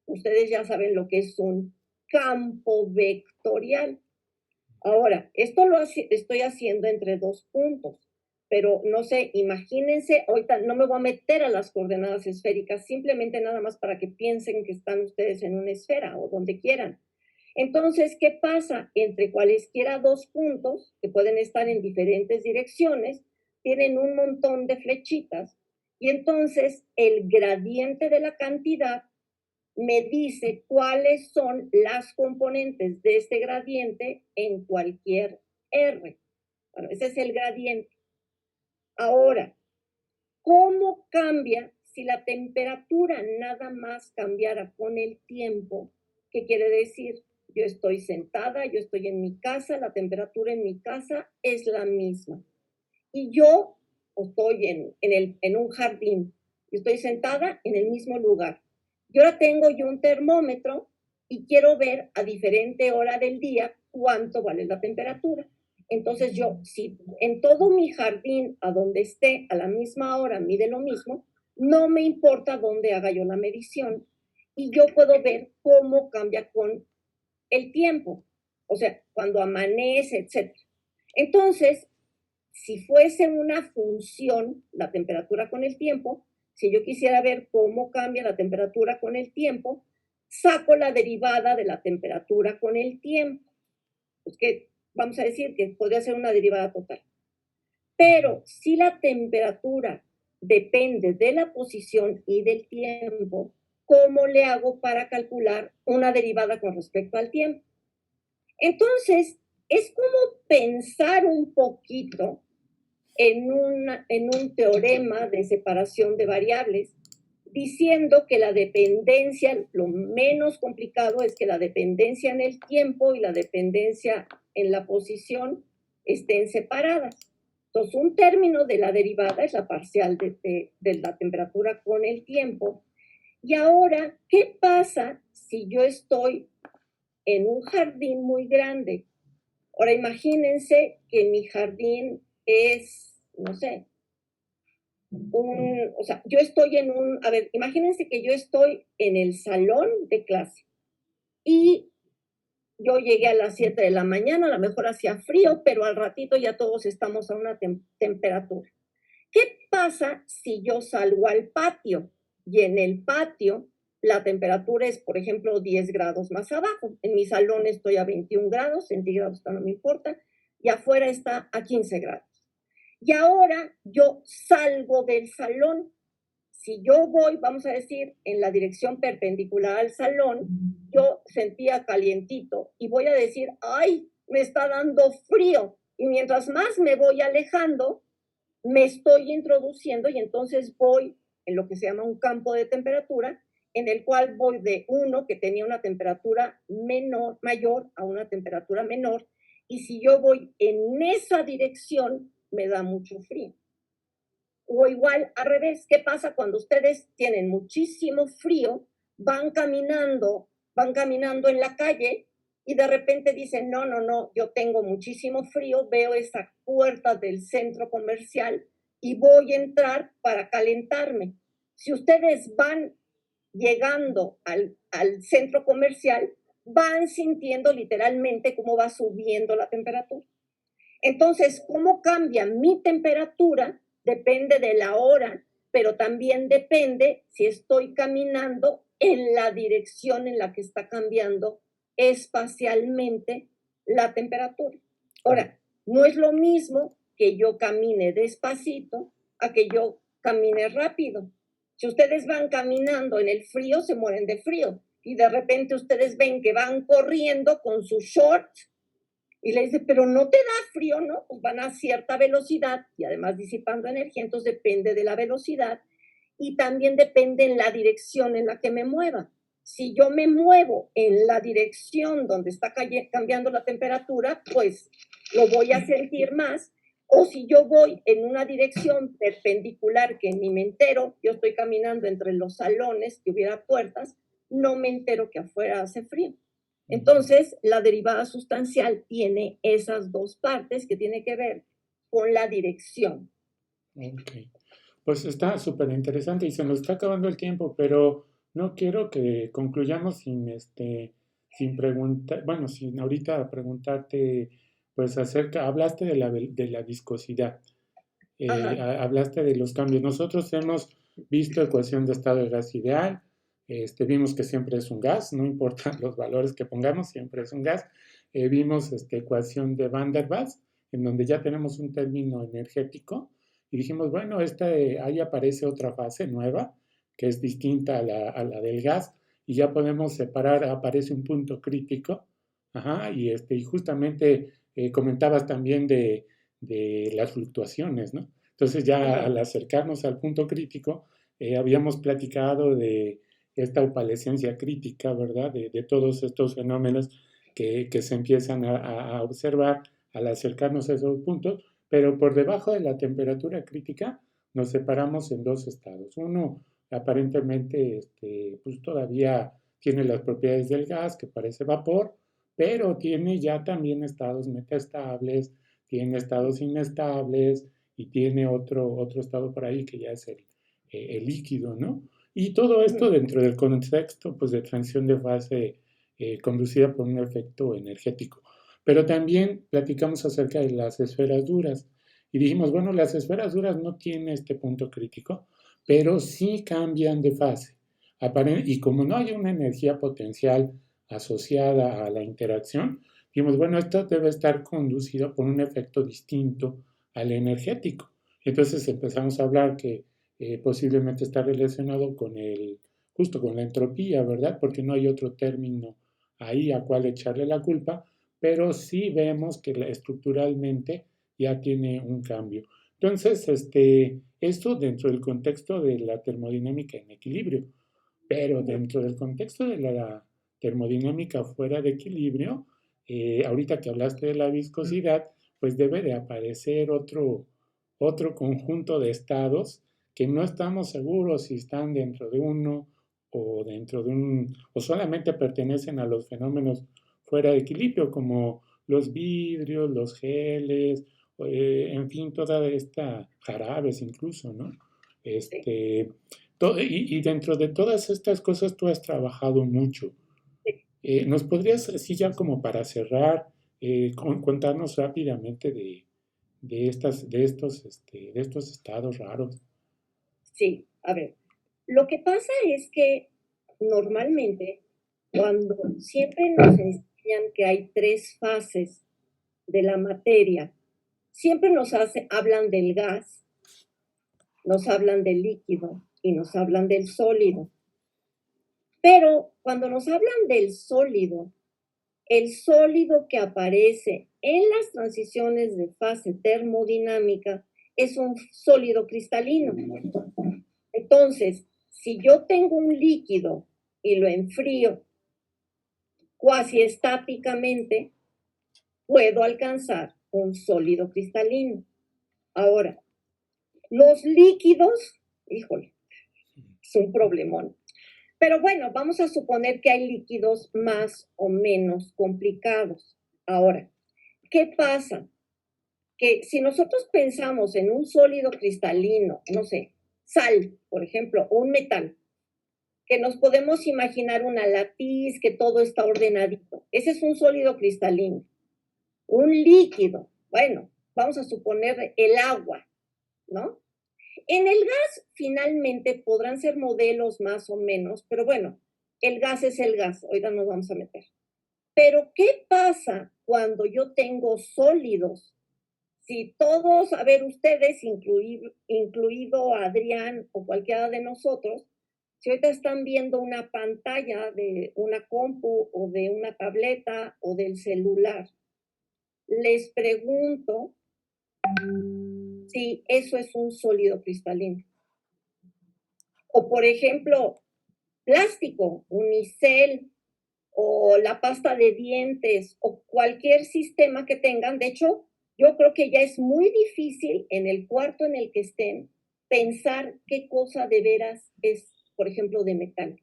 ustedes ya saben lo que es un campo vectorial. Ahora, esto lo estoy haciendo entre dos puntos, pero no sé, imagínense, ahorita no me voy a meter a las coordenadas esféricas, simplemente nada más para que piensen que están ustedes en una esfera o donde quieran. Entonces, ¿qué pasa? Entre cualesquiera dos puntos, que pueden estar en diferentes direcciones, tienen un montón de flechitas, y entonces el gradiente de la cantidad me dice cuáles son las componentes de este gradiente en cualquier R. Bueno, ese es el gradiente. Ahora, ¿cómo cambia si la temperatura nada más cambiara con el tiempo? ¿Qué quiere decir? yo estoy sentada, yo estoy en mi casa, la temperatura en mi casa es la misma. Y yo estoy en un jardín, yo estoy sentada en el mismo lugar. Y ahora tengo yo un termómetro y quiero ver a diferente hora del día cuánto vale la temperatura. Entonces yo, si en todo mi jardín, a donde esté, a la misma hora, mide lo mismo, no me importa dónde haga yo la medición y yo puedo ver cómo cambia con el tiempo, o sea, cuando amanece, etc. Entonces, si fuese una función la temperatura con el tiempo, si yo quisiera ver cómo cambia la temperatura con el tiempo, saco la derivada de la temperatura con el tiempo. Es que vamos a decir que podría ser una derivada total. Pero si la temperatura depende de la posición y del tiempo, ¿cómo le hago para calcular una derivada con respecto al tiempo? Entonces, es como pensar un poquito en un teorema de separación de variables, diciendo que la dependencia, lo menos complicado es que la dependencia en el tiempo y la dependencia en la posición estén separadas. Entonces, un término de la derivada es la parcial de la temperatura con el tiempo. Y ahora, ¿qué pasa si yo estoy en un jardín muy grande? Ahora, imagínense que mi jardín es, no sé, o sea, yo estoy imagínense que yo estoy en el salón de clase y yo llegué a las 7 de la mañana, a lo mejor hacía frío, pero al ratito ya todos estamos a una temperatura. ¿Qué pasa si yo salgo al patio y en el patio la temperatura es, por ejemplo, 10 grados más abajo? En mi salón estoy a 21 grados centígrados, no me importa, y afuera está a 15 grados. Y ahora yo salgo del salón. Si yo voy, vamos a decir, en la dirección perpendicular al salón, yo sentía calientito y voy a decir, ay, me está dando frío. Y mientras más me voy alejando, me estoy introduciendo y entonces voy en lo que se llama un campo de temperatura, en el cual voy de uno que tenía una temperatura mayor a una temperatura menor. Y si yo voy en esa dirección, me da mucho frío. O igual al revés, ¿qué pasa cuando ustedes tienen muchísimo frío, van caminando en la calle y de repente dicen, no, yo tengo muchísimo frío, veo esa puerta del centro comercial y voy a entrar para calentarme? Si ustedes van llegando al centro comercial, van sintiendo literalmente cómo va subiendo la temperatura. Entonces, ¿cómo cambia mi temperatura? Depende de la hora, pero también depende si estoy caminando en la dirección en la que está cambiando espacialmente la temperatura. Ahora, no es lo mismo que yo camine despacito a que yo camine rápido. Si ustedes van caminando en el frío, se mueren de frío. Y de repente ustedes ven que van corriendo con sus shorts y le dice, pero no te da frío, ¿no? Pues van a cierta velocidad y además disipando energía, entonces depende de la velocidad y también depende en la dirección en la que me mueva. Si yo me muevo en la dirección donde está cambiando la temperatura, pues lo voy a sentir más. O si yo voy en una dirección perpendicular que ni me entero, yo estoy caminando entre los salones que hubiera puertas, no me entero que afuera hace frío. Entonces, la derivada sustancial tiene esas dos partes que tiene que ver con la dirección. Ok. Pues está súper interesante y se nos está acabando el tiempo, pero no quiero que concluyamos sin preguntar, bueno, sin ahorita preguntarte, pues hablaste de la viscosidad, hablaste de los cambios. Nosotros hemos visto ecuación de estado de gas ideal, vimos que siempre es un gas, no importa los valores que pongamos, siempre es un gas. Vimos ecuación de Van der Waals, en donde ya tenemos un término energético, y dijimos, bueno, ahí aparece otra fase nueva, que es distinta a la del gas, y ya podemos separar, aparece un punto crítico, ajá, y justamente comentabas también de las fluctuaciones, ¿no? Entonces ya al acercarnos al punto crítico, habíamos platicado de esta opalescencia crítica, ¿verdad? De todos estos fenómenos que se empiezan a observar al acercarnos a esos puntos, pero por debajo de la temperatura crítica nos separamos en dos estados. Uno aparentemente pues todavía tiene las propiedades del gas, que parece vapor, pero tiene ya también estados metaestables, tiene estados inestables y tiene otro estado por ahí que ya es el líquido, ¿no? Y todo esto dentro del contexto pues, de transición de fase conducida por un efecto energético. Pero también platicamos acerca de las esferas duras y dijimos, bueno, las esferas duras no tienen este punto crítico, pero sí cambian de fase. Y como no hay una energía potencial asociada a la interacción, dijimos, bueno, esto debe estar conducido por un efecto distinto al energético. Entonces empezamos a hablar que posiblemente está relacionado con justo con la entropía, ¿verdad? Porque no hay otro término ahí a cual echarle la culpa, pero sí vemos que estructuralmente ya tiene un cambio. Entonces, esto dentro del contexto de la termodinámica en equilibrio, pero dentro del contexto de la termodinámica fuera de equilibrio, ahorita que hablaste de la viscosidad, pues debe de aparecer otro conjunto de estados que no estamos seguros si están dentro de uno o dentro de o solamente pertenecen a los fenómenos fuera de equilibrio, como los vidrios, los geles, en fin, toda esta jarabes incluso, ¿no? Este, y dentro de todas estas cosas tú has trabajado mucho. ¿Nos podrías, así ya como para cerrar, contarnos rápidamente de estos estados raros? Sí, a ver, lo que pasa es que normalmente cuando siempre nos enseñan que hay tres fases de la materia, siempre hablan del gas, nos hablan del líquido y nos hablan del sólido. Pero cuando nos hablan del sólido, el sólido que aparece en las transiciones de fase termodinámica es un sólido cristalino. Entonces, si yo tengo un líquido y lo enfrío cuasi estáticamente, puedo alcanzar un sólido cristalino. Ahora, los líquidos, híjole, es un problemón. Pero bueno, vamos a suponer que hay líquidos más o menos complicados. Ahora, ¿qué pasa? Que si nosotros pensamos en un sólido cristalino, no sé, sal, por ejemplo, o un metal, que nos podemos imaginar una latiz, que todo está ordenadito. Ese es un sólido cristalino. Un líquido, bueno, vamos a suponer el agua, ¿no? En el gas, finalmente, podrán ser modelos más o menos, pero bueno, el gas es el gas, ahorita nos vamos a meter. Pero, ¿qué pasa cuando yo tengo sólidos? Si todos, a ver, ustedes, incluido Adrián o cualquiera de nosotros, si ahorita están viendo una pantalla de una compu o de una tableta o del celular, les pregunto si eso es un sólido cristalino. O, por ejemplo, plástico, unicel, o la pasta de dientes, o cualquier sistema que tengan. De hecho, yo creo que ya es muy difícil en el cuarto en el que estén pensar qué cosa de veras es, por ejemplo, de metal.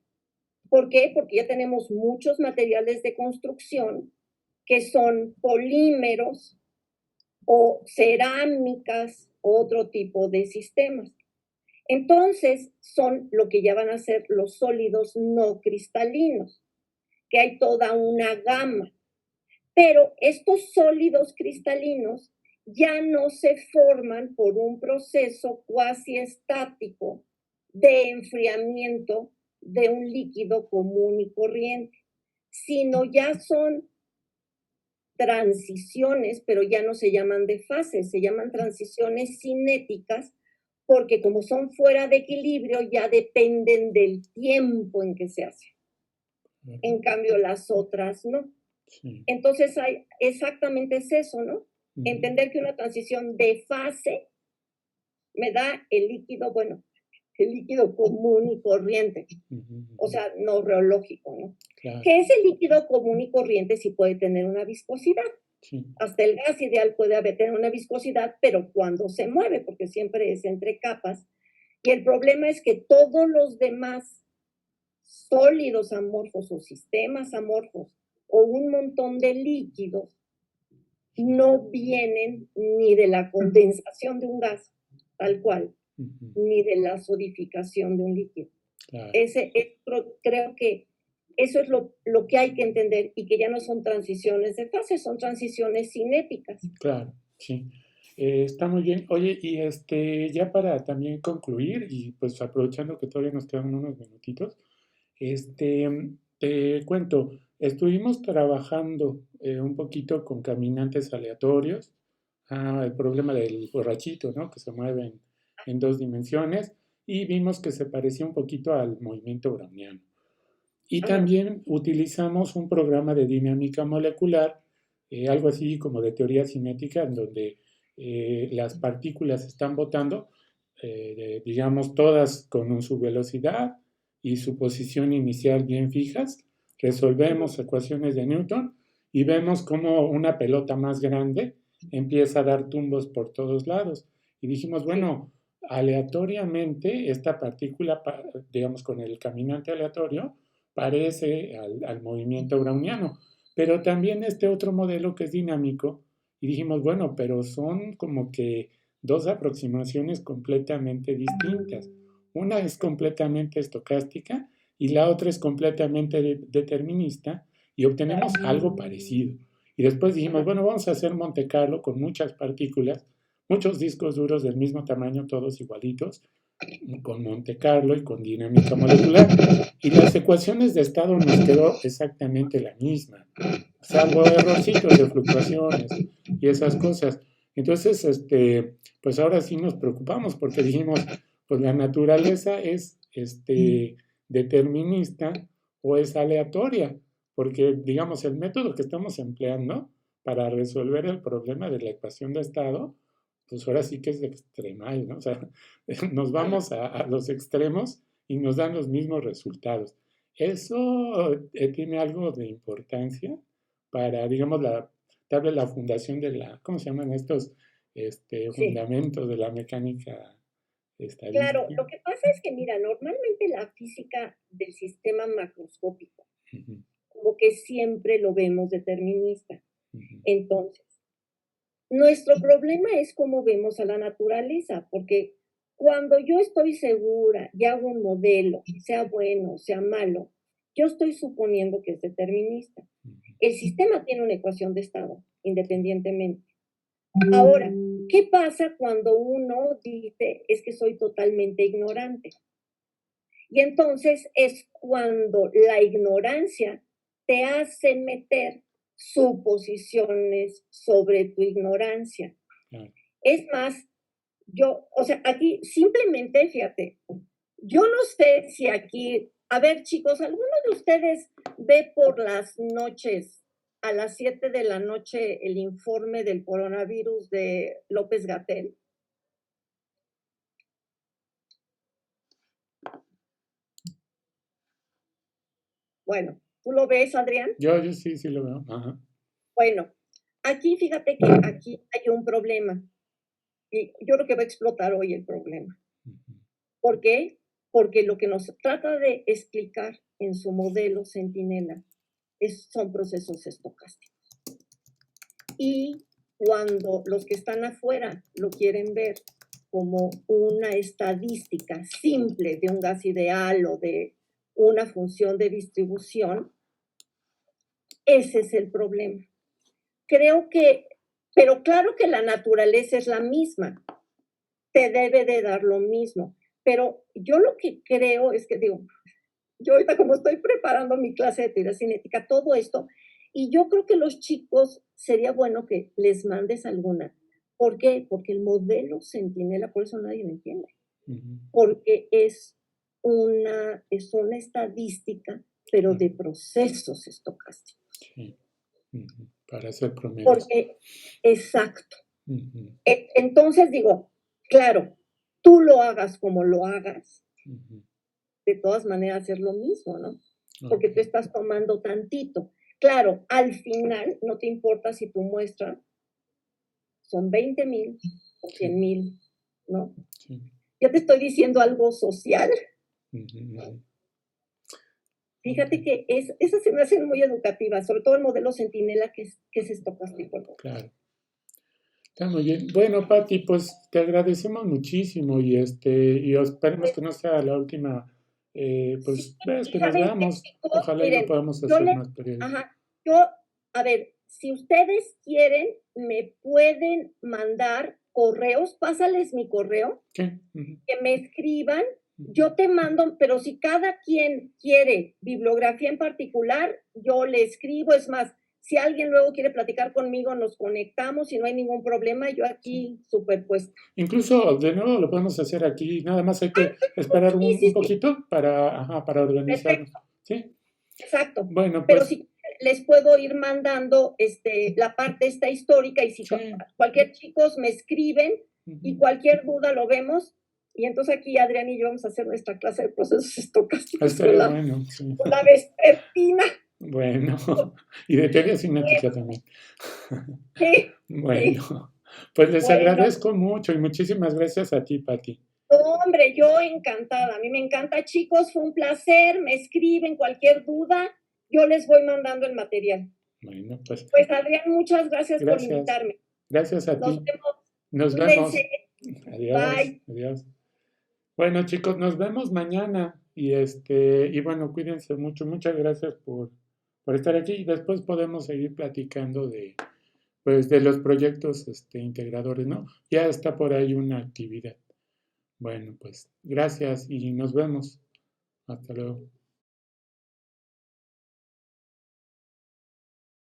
¿Por qué? Porque ya tenemos muchos materiales de construcción que son polímeros o cerámicas, otro tipo de sistemas. Entonces, son lo que ya van a ser los sólidos no cristalinos, que hay toda una gama. Pero estos sólidos cristalinos ya no se forman por un proceso cuasi estático de enfriamiento de un líquido común y corriente, sino ya son transiciones, pero ya no se llaman de fases, se llaman transiciones cinéticas, porque como son fuera de equilibrio, ya dependen del tiempo en que se hace. En cambio, las otras no. Sí. Entonces, exactamente es eso, ¿no? Entender que una transición de fase me da el líquido, bueno, el líquido común y corriente, o sea, no reológico, ¿no? Claro. Que ese líquido común y corriente sí puede tener una viscosidad. Sí. Hasta el gas ideal puede tener una viscosidad, pero cuando se mueve, porque siempre es entre capas. Y el problema es que todos los demás sólidos amorfos o sistemas amorfos o un montón de líquidos no vienen ni de la condensación de un gas, tal cual, ni de la solidificación de un líquido. Claro. Creo que eso es lo que hay que entender y que ya no son transiciones de fase, son transiciones cinéticas. Claro, sí. Está muy bien. Oye, y ya para también concluir, y pues aprovechando que todavía nos quedan unos minutitos, te cuento, estuvimos trabajando un poquito con caminantes aleatorios, el problema del borrachito, ¿no? Que se mueve en 2 dimensiones, y vimos que se parecía un poquito al movimiento browniano. Y también utilizamos un programa de dinámica molecular, algo así como de teoría cinética, en donde las partículas están botando, digamos, todas con su velocidad y su posición inicial bien fijas. Resolvemos ecuaciones de Newton y vemos cómo una pelota más grande empieza a dar tumbos por todos lados. Y dijimos, bueno, aleatoriamente esta partícula, digamos, con el caminante aleatorio, parece al movimiento browniano. Pero también este otro modelo que es dinámico, y dijimos, bueno, pero son como que dos aproximaciones completamente distintas. Una es completamente estocástica y la otra es completamente determinista y obtenemos algo parecido. Y después dijimos, bueno, vamos a hacer Monte Carlo con muchas partículas, muchos discos duros del mismo tamaño, todos igualitos, con Monte Carlo y con dinámica molecular. Y las ecuaciones de estado nos quedó exactamente la misma, salvo errorcitos de fluctuaciones y esas cosas. Entonces, pues ahora sí nos preocupamos porque dijimos, pues la naturaleza es determinista o es aleatoria, porque digamos el método que estamos empleando para resolver el problema de la ecuación de estado, pues ahora sí que es extremal, ¿no? O sea, nos vamos a los extremos y nos dan los mismos resultados. Eso tiene algo de importancia para, digamos, la fundación de ¿cómo se llaman estos fundamentos de la mecánica estadística? Claro, lo que pasa es que, mira, normalmente la física del sistema macroscópico, como que siempre lo vemos determinista. Entonces, nuestro problema es cómo vemos a la naturaleza, porque cuando yo estoy segura y hago un modelo, sea bueno, sea malo, yo estoy suponiendo que es determinista. El sistema tiene una ecuación de estado, independientemente. Ahora, ¿qué pasa cuando uno dice es que soy totalmente ignorante? Y entonces es cuando la ignorancia te hace meter suposiciones sobre tu ignorancia. Es más, o sea, aquí simplemente, fíjate, yo no sé si aquí, a ver chicos, ¿alguno de ustedes ve por las noches, a las 7 de la noche, el informe del coronavirus de López-Gatell? Bueno, ¿tú lo ves, Adrián? Yo sí lo veo. Ajá. Bueno, aquí fíjate que aquí hay un problema. Y yo creo que va a explotar hoy el problema. ¿Por qué? Porque lo que nos trata de explicar en su modelo Centinela son procesos estocásticos. Y cuando los que están afuera lo quieren ver como una estadística simple de un gas ideal o de una función de distribución, ese es el problema. Creo que, pero claro que la naturaleza es la misma, te debe de dar lo mismo, pero yo lo que creo es que, digo, yo ahorita como estoy preparando mi clase de teoría cinética, todo esto, y yo creo que los chicos sería bueno que les mandes alguna. ¿Por qué? Porque el modelo Centinela, por eso nadie lo entiende, porque es una estadística, pero de procesos estocásticos. Sí. Para hacer promedios. Porque, exacto. Entonces digo, claro, tú lo hagas como lo hagas, Ujú. De todas maneras es lo mismo, ¿no? Porque tú Okey. estás tomando tantito. Claro, al final no te importa si tu muestra son 20,000 o Sí, 100,000, ¿no? sí. Ya te estoy diciendo algo social. Ujú, ujú. Fíjate Okey, que esas se me hacen muy educativas, sobre todo el modelo centinela que es estocástico, ¿no? claro. Está muy bien. Bueno, Pati, pues te agradecemos muchísimo y esperemos que no sea la última, Sí, pues, vez que nos ¿saben qué, veamos. chicos? Ojalá y lo Miren, podamos yo hacer les más periódico. ajá, yo a ver, si ustedes quieren, me pueden mandar correos, pásales mi correo, Sí, ujú, que me escriban, ujú. yo te mando, pero si cada quien quiere bibliografía en particular, yo le escribo, es más, si alguien luego quiere platicar conmigo, nos conectamos y no hay ningún problema, yo Sí. aquí superpuesta. Incluso, de nuevo, lo podemos hacer aquí, nada más hay que esperar Sí, un sí, sí, poquito para organizarnos, perfecto. ¿sí? Exacto. Bueno, Pero pues si les puedo ir mandando la parte esta histórica y si sí, cualquier chicos me escriben y ujú. cualquier duda lo vemos. Y entonces aquí Adrián y yo vamos a hacer nuestra clase de procesos estocásticos Estaría bueno, sí. con la vespertina. Bueno, y de teoría cinética también. Sí, sí. Bueno, pues les Bueno, agradezco mucho y muchísimas gracias a ti, Pati. no, hombre, yo encantada. A mí me encanta, chicos. Fue un placer. Me escriben cualquier duda. Yo les voy mandando el material. Bueno, pues Pues Adrián, muchas gracias por gracias. invitarme. Gracias a Nos ti. vemos. Nos Cuídense. vemos. Adiós, Bye. adiós. Bueno, chicos, nos vemos mañana y bueno, cuídense mucho. Muchas gracias por estar aquí y después podemos seguir platicando pues, de los proyectos integradores, ¿no? Ya está por ahí una actividad. Bueno, pues gracias y nos vemos. Hasta luego.